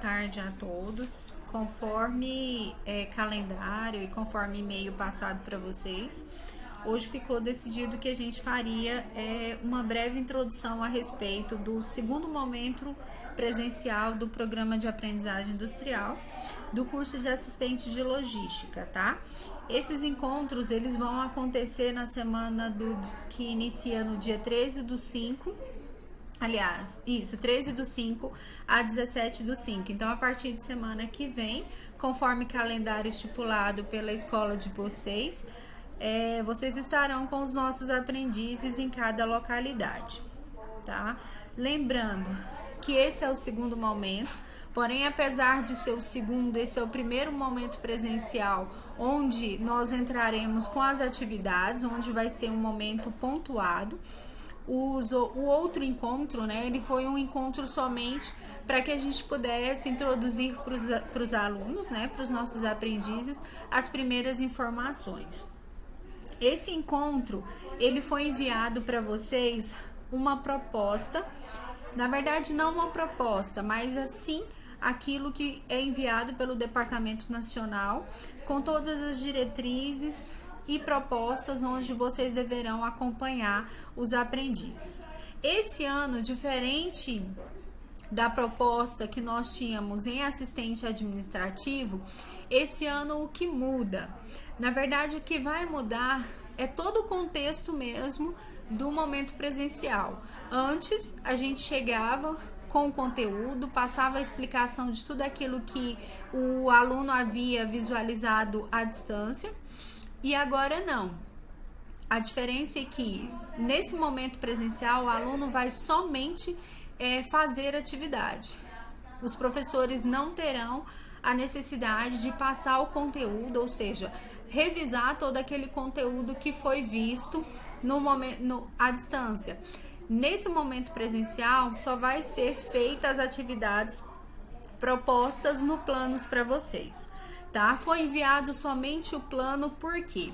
tarde a todos. Conforme calendário e conforme e-mail passado para vocês, hoje ficou decidido que a gente faria uma breve introdução a respeito do segundo momento presencial do programa de aprendizagem industrial do curso de assistente de logística, tá? Esses encontros, eles vão acontecer na semana que inicia no dia 13/5. Aliás, isso, 13/5 a 17/5. Então, a partir de semana que vem, conforme calendário estipulado pela escola de vocês, vocês estarão com os nossos aprendizes em cada localidade, tá? Lembrando que esse é o segundo momento, porém, apesar de ser o segundo, esse é o primeiro momento presencial, onde nós entraremos com as atividades, onde vai ser um momento pontuado. O outro encontro, né, ele foi um encontro somente para que a gente pudesse introduzir para os alunos, né, para os nossos aprendizes, as primeiras informações. Esse encontro, ele foi enviado para vocês uma proposta, na verdade não uma proposta, mas assim aquilo que é enviado pelo Departamento Nacional, com todas as diretrizes e propostas onde vocês deverão acompanhar os aprendizes. Esse ano, diferente da proposta que nós tínhamos em assistente administrativo, esse ano o que muda? Na verdade, o que vai mudar é todo o contexto mesmo do momento presencial. Antes, a gente chegava com o conteúdo, passava a explicação de tudo aquilo que o aluno havia visualizado à distância. E agora não. A diferença é que nesse momento presencial o aluno vai somente fazer atividade. Os professores não terão a necessidade de passar o conteúdo, ou seja, revisar todo aquele conteúdo que foi visto à distância. Nesse momento presencial só vai ser feitas as atividades propostas no planos para vocês. Tá? Foi enviado somente o plano, por quê?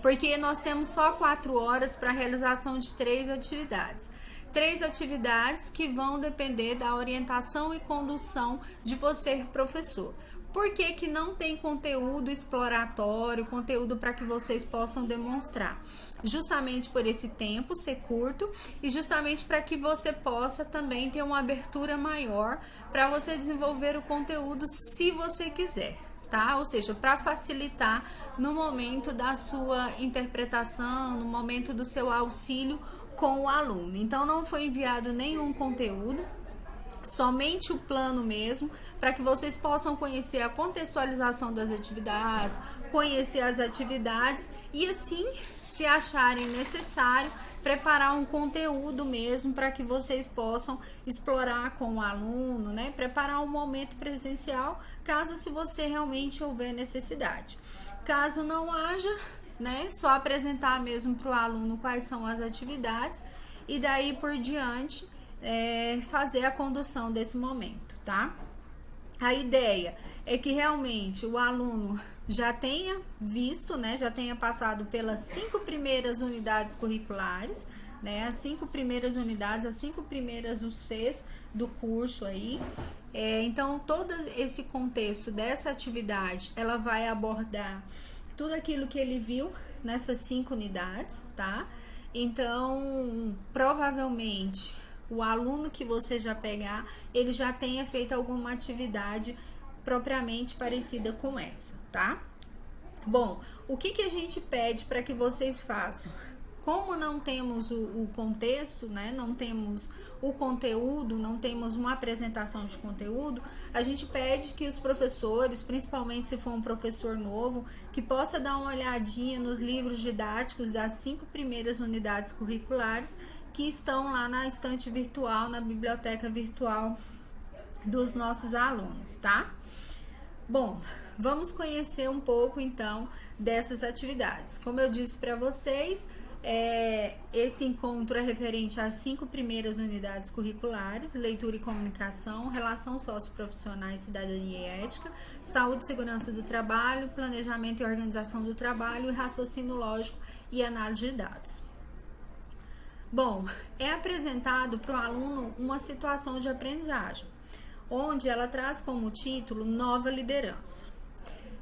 Porque nós temos só 4 horas para a realização de 3 atividades. 3 atividades que vão depender da orientação e condução de você, professor. Por que que não tem conteúdo exploratório, conteúdo para que vocês possam demonstrar? Justamente por esse tempo ser curto e justamente para que você possa também ter uma abertura maior para você desenvolver o conteúdo se você quiser. Tá? Ou seja, para facilitar no momento da sua interpretação, no momento do seu auxílio com o aluno. Então, não foi enviado nenhum conteúdo, somente o plano mesmo, para que vocês possam conhecer a contextualização das atividades, conhecer as atividades e assim, se acharem necessário, preparar um conteúdo mesmo para que vocês possam explorar com o aluno, né? Preparar um momento presencial, caso se você realmente houver necessidade. Caso não haja, né? Só apresentar mesmo para o aluno quais são as atividades e daí por diante fazer a condução desse momento, tá? A ideia é que realmente o aluno já tenha visto, né, já tenha passado pelas 5 primeiras unidades curriculares, né, as 5 primeiras unidades, as 5 primeiras UCs do curso aí. Então, todo esse contexto dessa atividade, ela vai abordar tudo aquilo que ele viu nessas 5 unidades, tá? Então, provavelmente, o aluno que você já pegar, ele já tenha feito alguma atividade propriamente parecida com essa, tá? Bom, o que a gente pede para que vocês façam? Como não temos o contexto, né? Não temos o conteúdo, não temos uma apresentação de conteúdo, a gente pede que os professores, principalmente se for um professor novo, que possa dar uma olhadinha nos livros didáticos das 5 primeiras unidades curriculares que estão lá na estante virtual, na biblioteca virtual dos nossos alunos, tá? Bom, vamos conhecer um pouco então dessas atividades. Como eu disse para vocês, esse encontro é referente às 5 primeiras unidades curriculares: leitura e comunicação, relação socioprofissional e cidadania e ética, saúde e segurança do trabalho, planejamento e organização do trabalho e raciocínio lógico e análise de dados. Bom, é apresentado para o aluno uma situação de aprendizagem. onde ela traz como título Nova Liderança.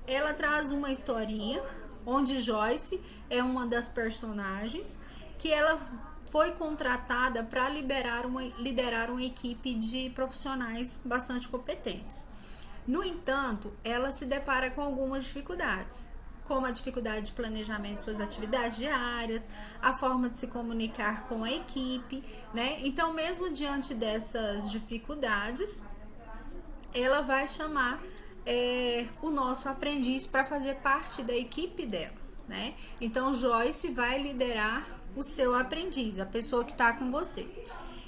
Ela traz uma historinha onde Joyce é uma das personagens que ela foi contratada para liderar uma equipe de profissionais bastante competentes. No entanto, ela se depara com algumas dificuldades, como a dificuldade de planejamento de suas atividades diárias, a forma de se comunicar com a equipe, né? Então, mesmo diante dessas dificuldades, ela vai chamar o nosso aprendiz para fazer parte da equipe dela, né? Então, Joyce vai liderar o seu aprendiz, a pessoa que está com você.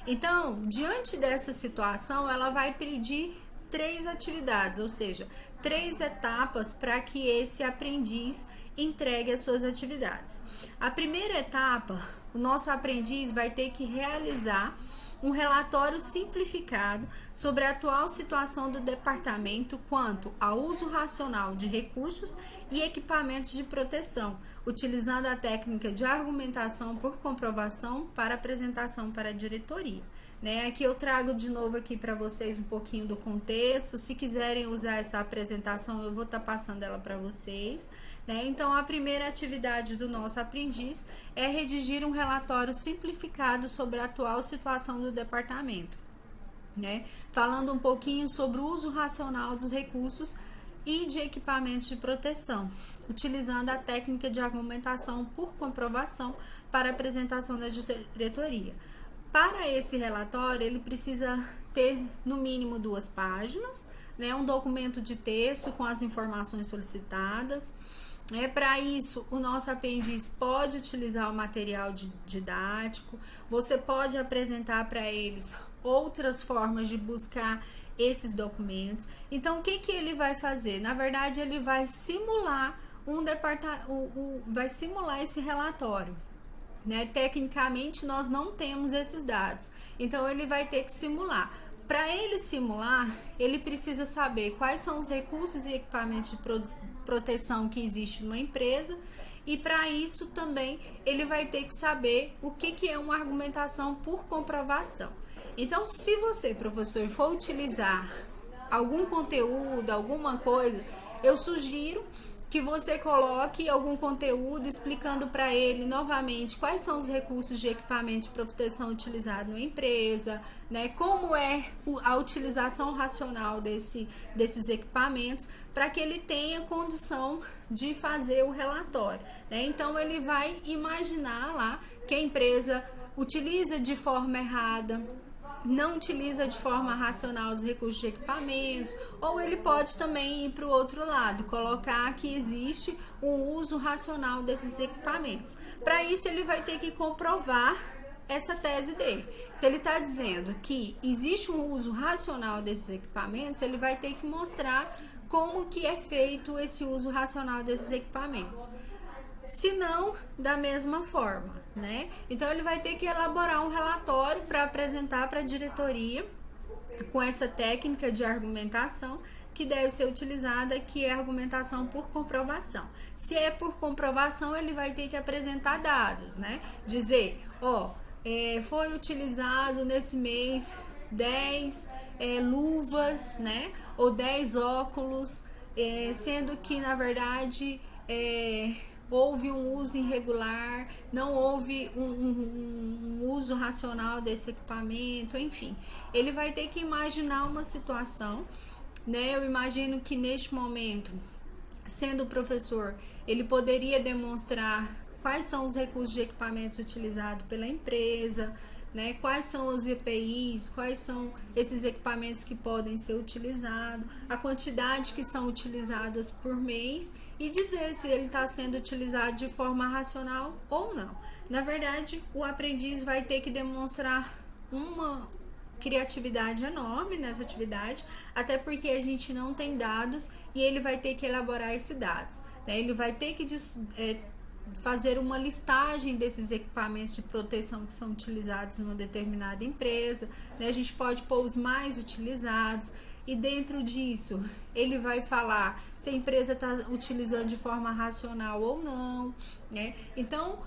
Então, diante dessa situação, ela vai pedir 3 atividades, ou seja, 3 etapas para que esse aprendiz entregue as suas atividades. A primeira etapa, o nosso aprendiz vai ter que realizar um relatório simplificado sobre a atual situação do departamento quanto ao uso racional de recursos e equipamentos de proteção, utilizando a técnica de argumentação por comprovação para apresentação para a diretoria. Né? Aqui eu trago de novo aqui para vocês um pouquinho do contexto. Se quiserem usar essa apresentação, eu vou estar passando ela para vocês. Né? Então, a primeira atividade do nosso aprendiz é redigir um relatório simplificado sobre a atual situação do departamento, né? Falando um pouquinho sobre o uso racional dos recursos e de equipamentos de proteção, utilizando a técnica de argumentação por comprovação para apresentação da diretoria. Para esse relatório, ele precisa ter no mínimo 2 páginas, né? Um documento de texto com as informações solicitadas. Para isso, o nosso aprendiz pode utilizar o material didático, você pode apresentar para eles outras formas de buscar esses documentos. Então, o que ele vai fazer? Na verdade, ele vai simular vai simular esse relatório. Né? Tecnicamente, nós não temos esses dados, então ele vai ter que simular. Para ele simular, ele precisa saber quais são os recursos e equipamentos de proteção que existem numa empresa, e para isso também ele vai ter que saber o que é uma argumentação por comprovação. Então, se você, professor, for utilizar algum conteúdo, alguma coisa, eu sugiro que você coloque algum conteúdo explicando para ele novamente quais são os recursos de equipamento de proteção utilizados na empresa, né? Como é a utilização racional desses equipamentos, para que ele tenha condição de fazer o relatório, né? Então, ele vai imaginar lá que a empresa utiliza de forma errada, não utiliza de forma racional os recursos de equipamentos, ou ele pode também ir para o outro lado, colocar que existe um uso racional desses equipamentos. Para isso, ele vai ter que comprovar essa tese dele. Se ele está dizendo que existe um uso racional desses equipamentos, ele vai ter que mostrar como que é feito esse uso racional desses equipamentos. Se não, da mesma forma, né? Então, ele vai ter que elaborar um relatório para apresentar para a diretoria com essa técnica de argumentação que deve ser utilizada, que é a argumentação por comprovação. Se é por comprovação, ele vai ter que apresentar dados, né? Dizer, foi utilizado nesse mês 10 luvas, né? Ou 10 óculos, sendo que, na verdade, houve um uso irregular, não houve um uso racional desse equipamento, enfim. Ele vai ter que imaginar uma situação, né? Eu imagino que neste momento, sendo professor, ele poderia demonstrar quais são os recursos de equipamentos utilizados pela empresa, né? Quais são os EPIs, quais são esses equipamentos que podem ser utilizados, a quantidade que são utilizadas por mês e dizer se ele está sendo utilizado de forma racional ou não. Na verdade, o aprendiz vai ter que demonstrar uma criatividade enorme nessa atividade, até porque a gente não tem dados e ele vai ter que elaborar esses dados, né? Ele vai ter que fazer uma listagem desses equipamentos de proteção que são utilizados numa determinada empresa, né? A gente pode pôr os mais utilizados e dentro disso ele vai falar se a empresa está utilizando de forma racional ou não, né? Então,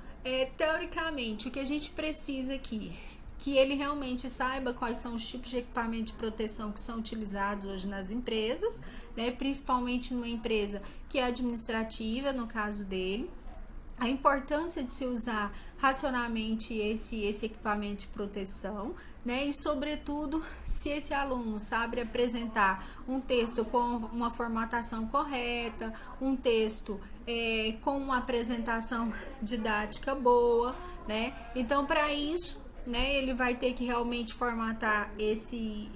teoricamente, o que a gente precisa aqui que ele realmente saiba quais são os tipos de equipamento de proteção que são utilizados hoje nas empresas, né, principalmente numa empresa que é administrativa, no caso dele. A importância de se usar racionalmente esse equipamento de proteção, né? E, sobretudo, se esse aluno sabe apresentar um texto com uma formatação correta, um texto com uma apresentação didática boa, né? Então, para isso, né, ele vai ter que realmente formatar esse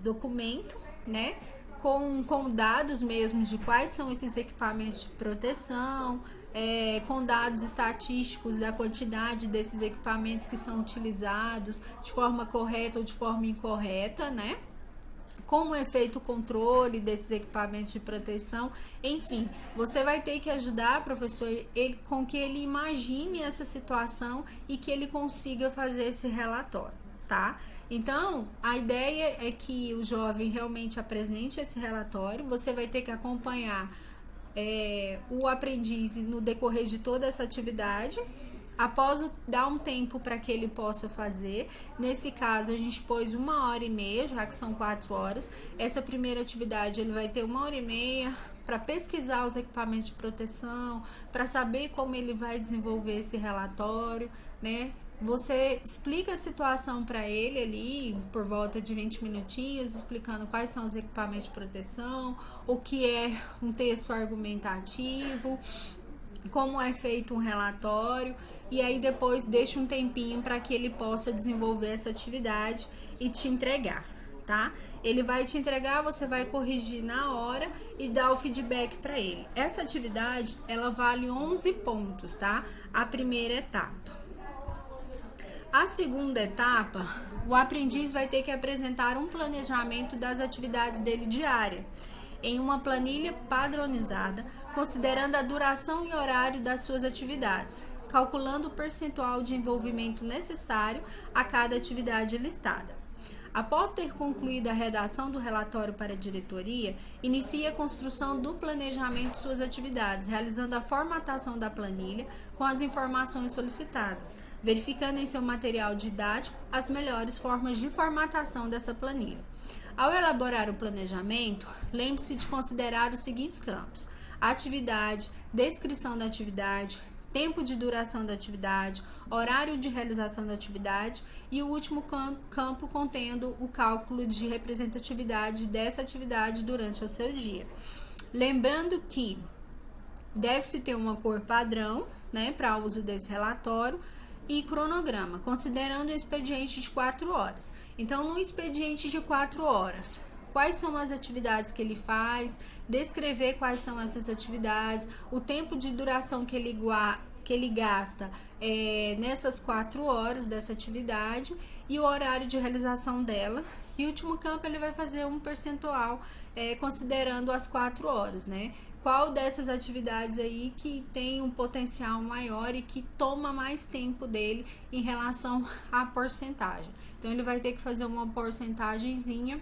documento, né? Com dados mesmo de quais são esses equipamentos de proteção, com dados estatísticos da quantidade desses equipamentos que são utilizados de forma correta ou de forma incorreta, né? Como é feito o controle desses equipamentos de proteção, enfim, você vai ter que ajudar, professor, com que ele imagine essa situação e que ele consiga fazer esse relatório, tá? Então, a ideia é que o jovem realmente apresente esse relatório. Você vai ter que acompanhar o aprendiz no decorrer de toda essa atividade. Após dar um tempo para que ele possa fazer. Nesse caso, a gente pôs 1h30, já que são 4 horas. Essa primeira atividade, ele vai ter 1h30 para pesquisar os equipamentos de proteção, para saber como ele vai desenvolver esse relatório, né? Você explica a situação para ele ali por volta de 20 minutinhos, explicando quais são os equipamentos de proteção, o que é um texto argumentativo, como é feito um relatório, e aí depois deixa um tempinho para que ele possa desenvolver essa atividade e te entregar, tá? Ele vai te entregar, você vai corrigir na hora e dar o feedback para ele. Essa atividade, ela vale 11 pontos, tá? A primeira etapa. A segunda etapa, o aprendiz vai ter que apresentar um planejamento das atividades dele diária, em uma planilha padronizada, considerando a duração e horário das suas atividades, calculando o percentual de envolvimento necessário a cada atividade listada. Após ter concluído a redação do relatório para a diretoria, inicia a construção do planejamento de suas atividades, realizando a formatação da planilha com as informações solicitadas, verificando em seu material didático as melhores formas de formatação dessa planilha. Ao elaborar o planejamento, lembre-se de considerar os seguintes campos: atividade, descrição da atividade, tempo de duração da atividade, horário de realização da atividade e o último campo contendo o cálculo de representatividade dessa atividade durante o seu dia. Lembrando que deve-se ter uma cor padrão, né, para uso desse relatório, e cronograma, considerando um expediente de 4 horas. Então, no expediente de 4 horas, quais são as atividades que ele faz, descrever quais são essas atividades, o tempo de duração que ele gasta nessas 4 horas dessa atividade e o horário de realização dela. E o último campo, ele vai fazer um percentual considerando as 4 horas, né? Qual dessas atividades aí que tem um potencial maior e que toma mais tempo dele em relação à porcentagem. Então, ele vai ter que fazer uma porcentagemzinha,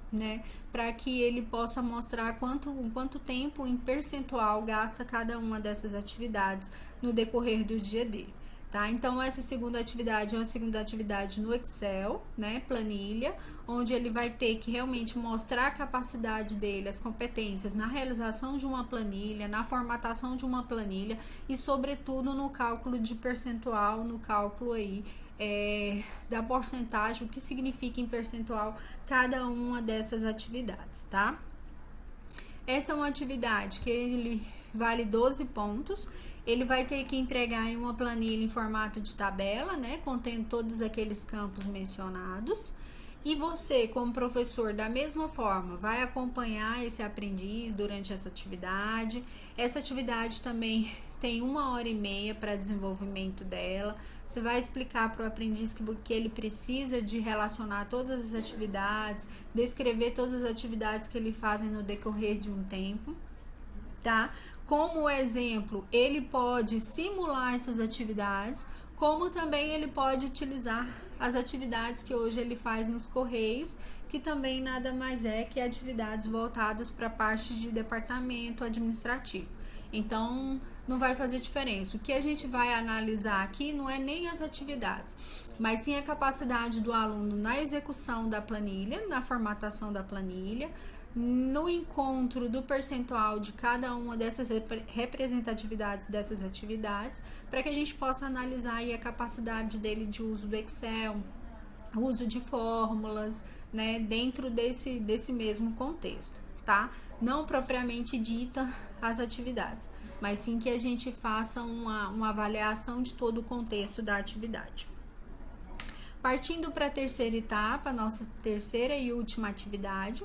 né, para que ele possa mostrar quanto tempo em percentual gasta cada uma dessas atividades no decorrer do dia dele, tá? Então, essa segunda atividade é uma segunda atividade no Excel, né, planilha, onde ele vai ter que realmente mostrar a capacidade dele, as competências na realização de uma planilha, na formatação de uma planilha e, sobretudo, no cálculo de percentual, no cálculo aí da porcentagem, o que significa em percentual cada uma dessas atividades, tá? Essa é uma atividade que ele vale 12 pontos. Ele vai ter que entregar em uma planilha em formato de tabela, né, contendo todos aqueles campos mencionados. E você, como professor, da mesma forma, vai acompanhar esse aprendiz durante essa atividade. Essa atividade também tem 1h30 para desenvolvimento dela. Você vai explicar para o aprendiz que ele precisa de relacionar todas as atividades, descrever todas as atividades que ele faz no decorrer de um tempo, tá? Como exemplo, ele pode simular essas atividades, como também ele pode utilizar as atividades que hoje ele faz nos Correios, que também nada mais é que atividades voltadas para a parte de departamento administrativo. Então, não vai fazer diferença. O que a gente vai analisar aqui não é nem as atividades, mas sim a capacidade do aluno na execução da planilha, na formatação da planilha, no encontro do percentual de cada uma dessas representatividades dessas atividades, para que a gente possa analisar aí a capacidade dele de uso do Excel, uso de fórmulas, né, dentro desse mesmo contexto, tá? Não propriamente dita as atividades, mas sim que a gente faça uma avaliação de todo o contexto da atividade. Partindo para a terceira etapa, nossa terceira e última atividade,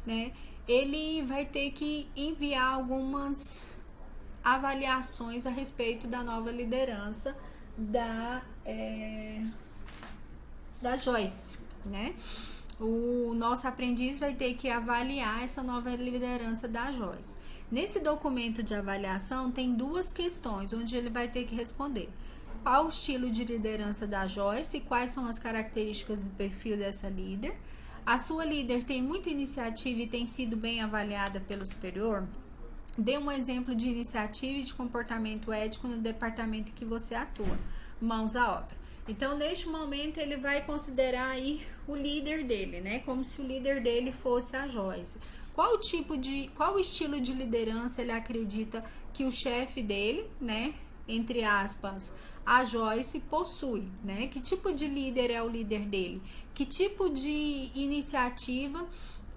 né? Ele vai ter que enviar algumas avaliações a respeito da nova liderança da Joyce, né? O nosso aprendiz vai ter que avaliar essa nova liderança da Joyce. Nesse documento de avaliação tem duas questões onde ele vai ter que responder. Qual o estilo de liderança da Joyce e quais são as características do perfil dessa líder? A sua líder tem muita iniciativa e tem sido bem avaliada pelo superior? Dê um exemplo de iniciativa e de comportamento ético no departamento que você atua. Mãos à obra. Então, neste momento, ele vai considerar aí o líder dele, né? Como se o líder dele fosse a Joyce. Qual o estilo de liderança ele acredita que o chefe dele, né? Entre aspas, a Joyce possui, né? Que tipo de líder é o líder dele? Que tipo de iniciativa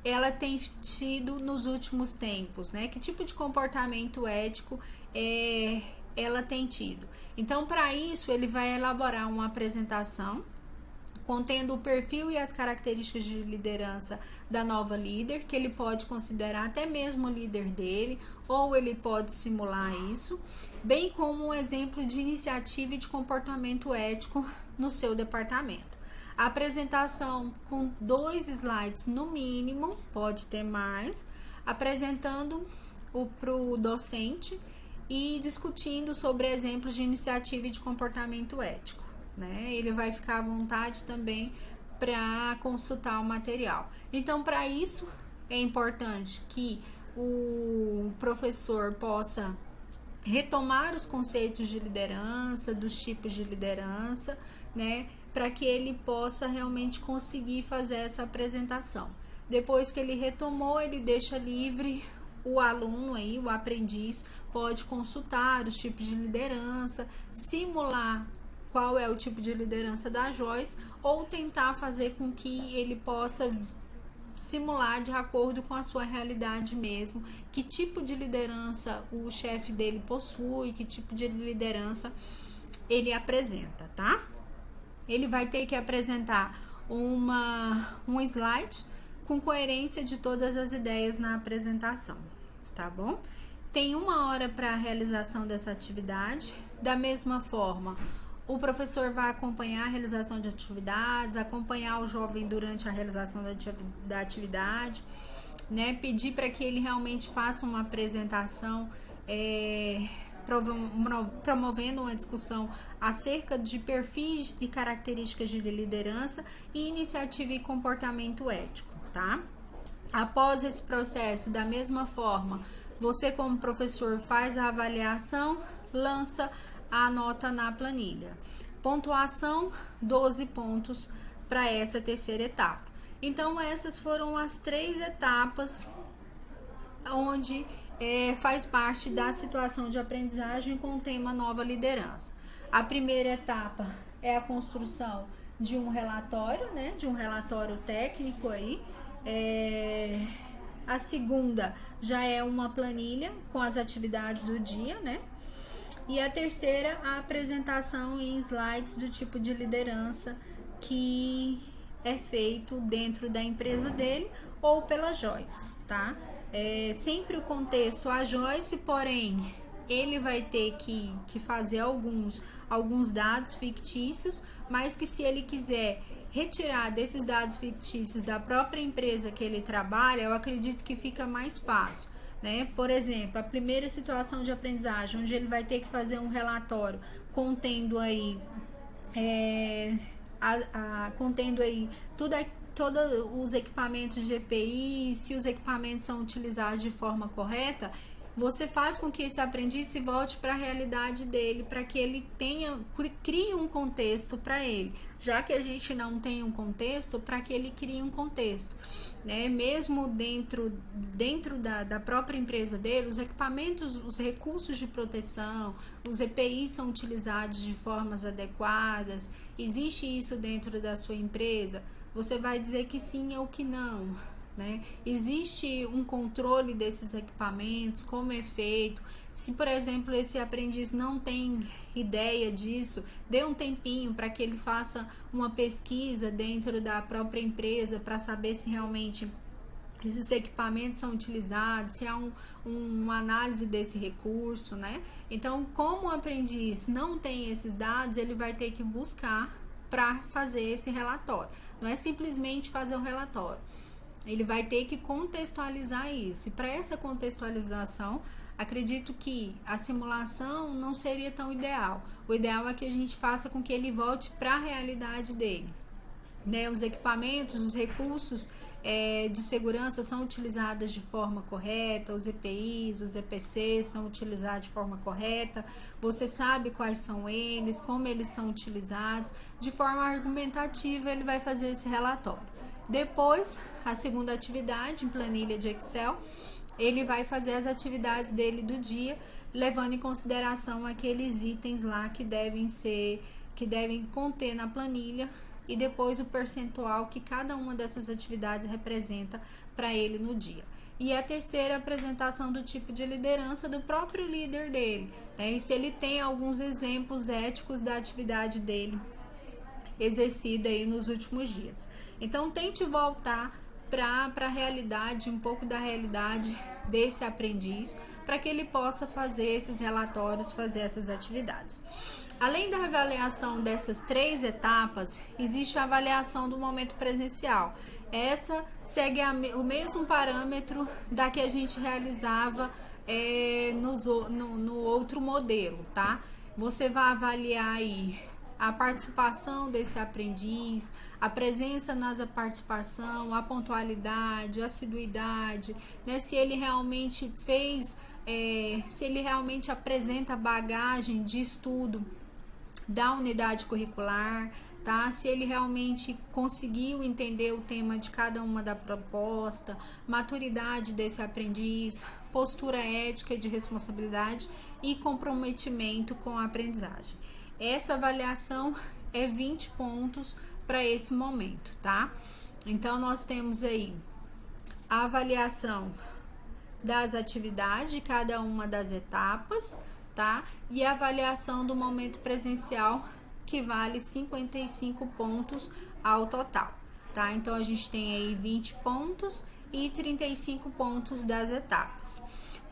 ela tem tido nos últimos tempos, né? Que tipo de comportamento ético ela tem tido? Então, para isso, ele vai elaborar uma apresentação contendo o perfil e as características de liderança da nova líder, que ele pode considerar até mesmo o líder dele, ou ele pode simular isso, bem como um exemplo de iniciativa e de comportamento ético no seu departamento. A apresentação com 2 slides no mínimo, pode ter mais, apresentando para o docente e discutindo sobre exemplos de iniciativa e de comportamento ético, né? Ele vai ficar à vontade também para consultar o material. Então, para isso, é importante que o professor possa retomar os conceitos de liderança, dos tipos de liderança, né? Para que ele possa realmente conseguir fazer essa apresentação. Depois que ele retomou, ele deixa livre o aluno aí, o aprendiz, pode consultar os tipos de liderança, simular qual é o tipo de liderança da Joyce ou tentar fazer com que ele possa simular de acordo com a sua realidade mesmo, que tipo de liderança o chefe dele possui, que tipo de liderança ele apresenta, tá? Ele vai ter que apresentar um slide com coerência de todas as ideias na apresentação, tá bom? Tem 1 hora para a realização dessa atividade. Da mesma forma, o professor vai acompanhar a realização de atividades, acompanhar o jovem durante a realização da atividade, né? Pedir para que ele realmente faça uma apresentação promovendo uma discussão acerca de perfis e características de liderança e iniciativa e comportamento ético, tá? Após esse processo, da mesma forma, você como professor faz a avaliação, lança a nota na planilha. Pontuação, 12 pontos para essa terceira etapa. Então, essas foram as 3 etapas onde faz parte da situação de aprendizagem com o tema nova liderança. A primeira etapa é a construção de um relatório, né? De um relatório técnico aí. A segunda já é uma planilha com as atividades do dia, né? E a terceira, a apresentação em slides do tipo de liderança que é feito dentro da empresa dele ou pela Joyce, tá? Sempre o contexto a Joyce, porém, ele vai ter que fazer alguns dados fictícios, mas que se ele quiser retirar desses dados fictícios da própria empresa que ele trabalha, eu acredito que fica mais fácil, né? Por exemplo, a primeira situação de aprendizagem, onde ele vai ter que fazer um relatório contendo aí todos os equipamentos de EPI, se os equipamentos são utilizados de forma correta, você faz com que esse aprendiz se volte para a realidade dele, para que ele crie um contexto para ele. Já que a gente não tem um contexto, para que ele crie um contexto, né? Mesmo dentro da própria empresa dele, os equipamentos, os recursos de proteção, os EPIs são utilizados de formas adequadas. Existe isso dentro da sua empresa? Você vai dizer que sim ou que não, né? Existe um controle desses equipamentos, como é feito. Se, por exemplo, esse aprendiz não tem ideia disso, dê um tempinho para que ele faça uma pesquisa dentro da própria empresa para saber se realmente esses equipamentos são utilizados, se há uma análise desse recurso, né? Então, como o aprendiz não tem esses dados, ele vai ter que buscar para fazer esse relatório. Não é simplesmente fazer o relatório. Ele vai ter que contextualizar isso. E para essa contextualização, acredito que a simulação não seria tão ideal. O ideal é que a gente faça com que ele volte para a realidade dele, né? Os equipamentos, os recursos de segurança são utilizados de forma correta, os EPIs, os EPCs são utilizados de forma correta, você sabe quais são eles, como eles são utilizados. De forma argumentativa, ele vai fazer esse relatório. Depois, a segunda atividade, em planilha de Excel, ele vai fazer as atividades dele do dia, levando em consideração aqueles itens lá que devem conter na planilha, e depois o percentual que cada uma dessas atividades representa para ele no dia. E a terceira, a apresentação do tipo de liderança do próprio líder dele, né? E se ele tem alguns exemplos éticos da atividade dele exercida aí nos últimos dias. Então, tente voltar para a realidade, um pouco da realidade desse aprendiz, para que ele possa fazer esses relatórios, fazer essas atividades. Além da avaliação dessas 3 etapas, existe a avaliação do momento presencial. Essa segue o mesmo parâmetro da que a gente realizava no outro modelo, tá? Você vai avaliar aí a participação desse aprendiz, a presença na participação, a pontualidade, a assiduidade, né? Se ele realmente se ele realmente apresenta bagagem de estudo da unidade curricular, tá? Se ele realmente conseguiu entender o tema de cada uma da proposta, maturidade desse aprendiz, postura ética e de responsabilidade e comprometimento com a aprendizagem. Essa avaliação é 20 pontos para esse momento, tá? Então, nós temos aí a avaliação das atividades de cada uma das etapas, tá? E a avaliação do momento presencial, que vale 55 pontos ao total, tá? Então, a gente tem aí 20 pontos e 35 pontos das etapas.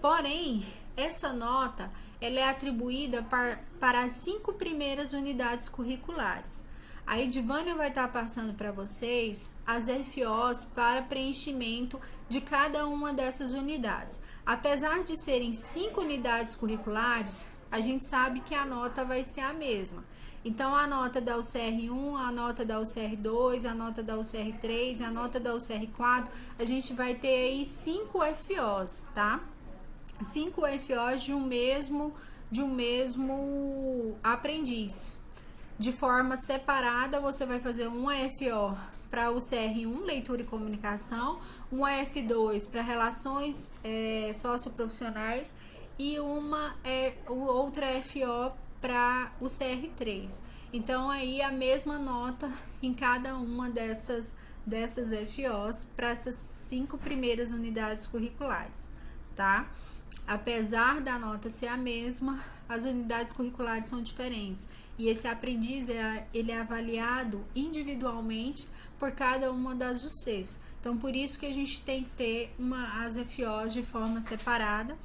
Porém, essa nota, ela é atribuída para as 5 primeiras unidades curriculares. A Edivânia vai estar passando para vocês as FOs para preenchimento de cada uma dessas unidades. Apesar de serem 5 unidades curriculares, a gente sabe que a nota vai ser a mesma. Então, a nota da UCR1, a nota da UCR2, a nota da UCR3, a nota da UCR4, a gente vai ter aí 5 FOs, tá? 5 FOs de um mesmo aprendiz. De forma separada, você vai fazer uma FO para o CR1, leitura e comunicação, uma F2 para relações socioprofissionais e outra FO para o CR3. Então, aí a mesma nota em cada uma dessas FOs para essas 5 primeiras unidades curriculares, tá? Apesar da nota ser a mesma, as unidades curriculares são diferentes. E esse aprendiz, ele é avaliado individualmente por cada uma das UCs. Então, por isso que a gente tem que ter as FOs de forma separada,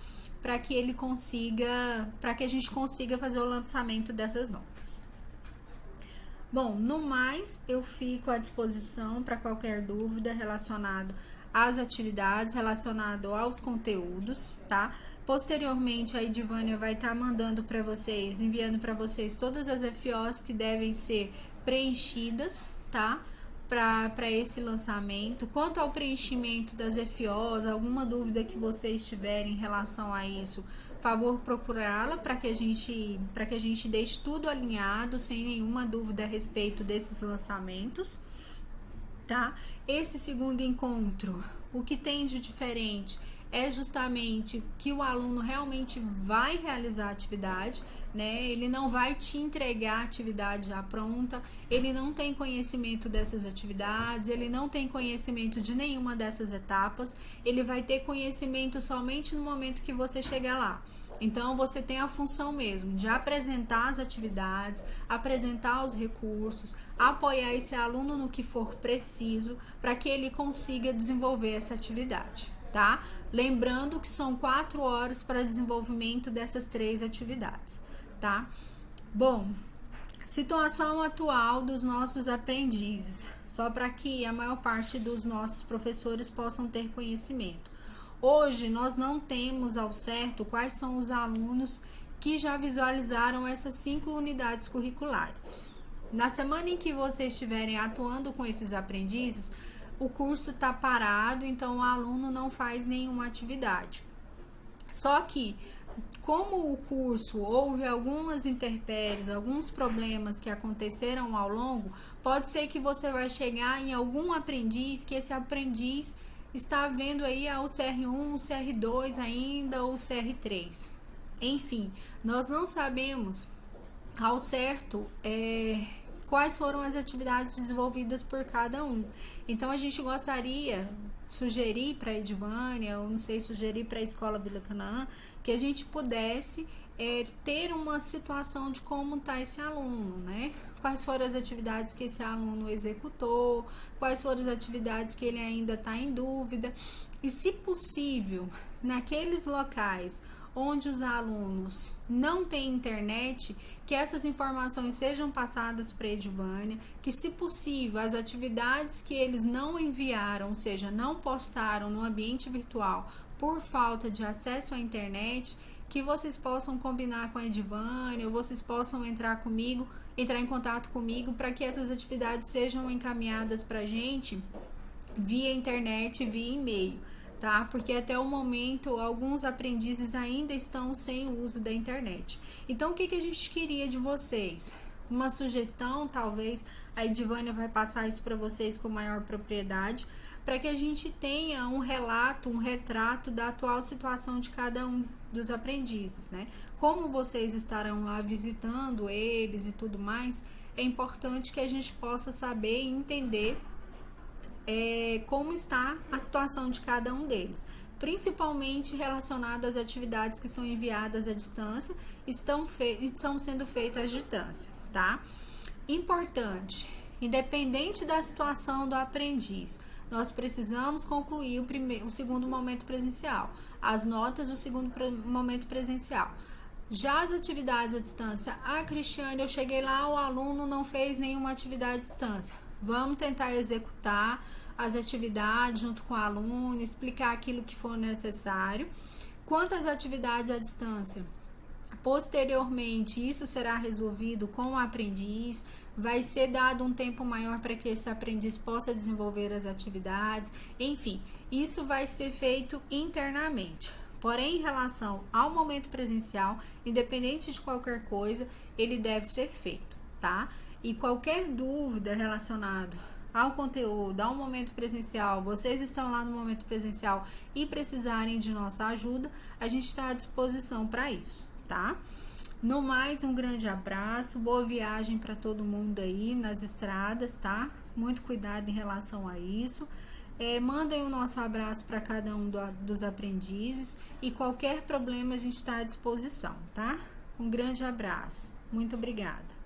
para que a gente consiga fazer o lançamento dessas notas. Bom, no mais, eu fico à disposição para qualquer dúvida relacionado às atividades, relacionado aos conteúdos, tá? Posteriormente, a Edivânia vai estar mandando para vocês, enviando para vocês todas as FOs que devem ser preenchidas, tá? para esse lançamento. Quanto ao preenchimento das FOs, alguma dúvida que vocês tiverem em relação a isso, favor procurá-la para que a gente deixe tudo alinhado, sem nenhuma dúvida a respeito desses lançamentos, tá? Esse segundo encontro, o que tem de diferente é justamente que o aluno realmente vai realizar a atividade, né? Ele não vai te entregar a atividade já pronta, ele não tem conhecimento dessas atividades, ele não tem conhecimento de nenhuma dessas etapas, ele vai ter conhecimento somente no momento que você chegar lá. Então, você tem a função mesmo de apresentar as atividades, apresentar os recursos, apoiar esse aluno no que for preciso para que ele consiga desenvolver essa atividade, tá? Lembrando que são 4 horas para desenvolvimento dessas 3 atividades, tá? Bom, situação atual dos nossos aprendizes, só para que a maior parte dos nossos professores possam ter conhecimento. Hoje, nós não temos ao certo quais são os alunos que já visualizaram essas 5 unidades curriculares. Na semana em que vocês estiverem atuando com esses aprendizes, o curso está parado, então o aluno não faz nenhuma atividade. Só que, como o curso houve algumas intempéries, alguns problemas que aconteceram ao longo, pode ser que você vai chegar em algum aprendiz, que esse aprendiz está vendo aí o CR1, o CR2 ainda, ou o CR3. Enfim, nós não sabemos ao certo quais foram as atividades desenvolvidas por cada um. Então, a gente gostaria de sugerir para a Edvânia, ou não sei, sugerir para a Escola Vila Canaã, que a gente pudesse ter uma situação de como está esse aluno, né? Quais foram as atividades que esse aluno executou, quais foram as atividades que ele ainda está em dúvida. E, se possível, naqueles locais onde os alunos não têm internet, que essas informações sejam passadas para a Edvânia, que, se possível, as atividades que eles não enviaram, ou seja, não postaram no ambiente virtual por falta de acesso à internet, que vocês possam combinar com a Edvânia, ou vocês possam entrar em contato comigo para que essas atividades sejam encaminhadas para a gente via internet, via e-mail, tá? Porque até o momento alguns aprendizes ainda estão sem o uso da internet. Então, o que a gente queria de vocês? Uma sugestão, talvez a Edvânia vai passar isso para vocês com maior propriedade, para que a gente tenha um relato, um retrato da atual situação de cada um dos aprendizes, né? Como vocês estarão lá visitando eles e tudo mais, é importante que a gente possa saber e entender como está a situação de cada um deles, principalmente relacionado às atividades que são enviadas à distância e estão sendo feitas à distância, tá? Importante, independente da situação do aprendiz, nós precisamos concluir o segundo momento presencial, as notas do segundo momento presencial. Já as atividades à distância, Cristiane, eu cheguei lá, o aluno não fez nenhuma atividade à distância. Vamos tentar executar as atividades junto com o aluno, explicar aquilo que for necessário. Quanto às atividades à distância, posteriormente isso será resolvido com o aprendiz, vai ser dado um tempo maior para que esse aprendiz possa desenvolver as atividades, enfim, isso vai ser feito internamente. Porém, em relação ao momento presencial, independente de qualquer coisa, ele deve ser feito, tá? E qualquer dúvida relacionada ao conteúdo, ao momento presencial, vocês estão lá no momento presencial e precisarem de nossa ajuda, a gente está à disposição para isso, tá? No mais, um grande abraço, boa viagem para todo mundo aí nas estradas, tá? Muito cuidado em relação a isso. Mandem o nosso abraço para cada um dos aprendizes e qualquer problema a gente está à disposição, tá? Um grande abraço, muito obrigada.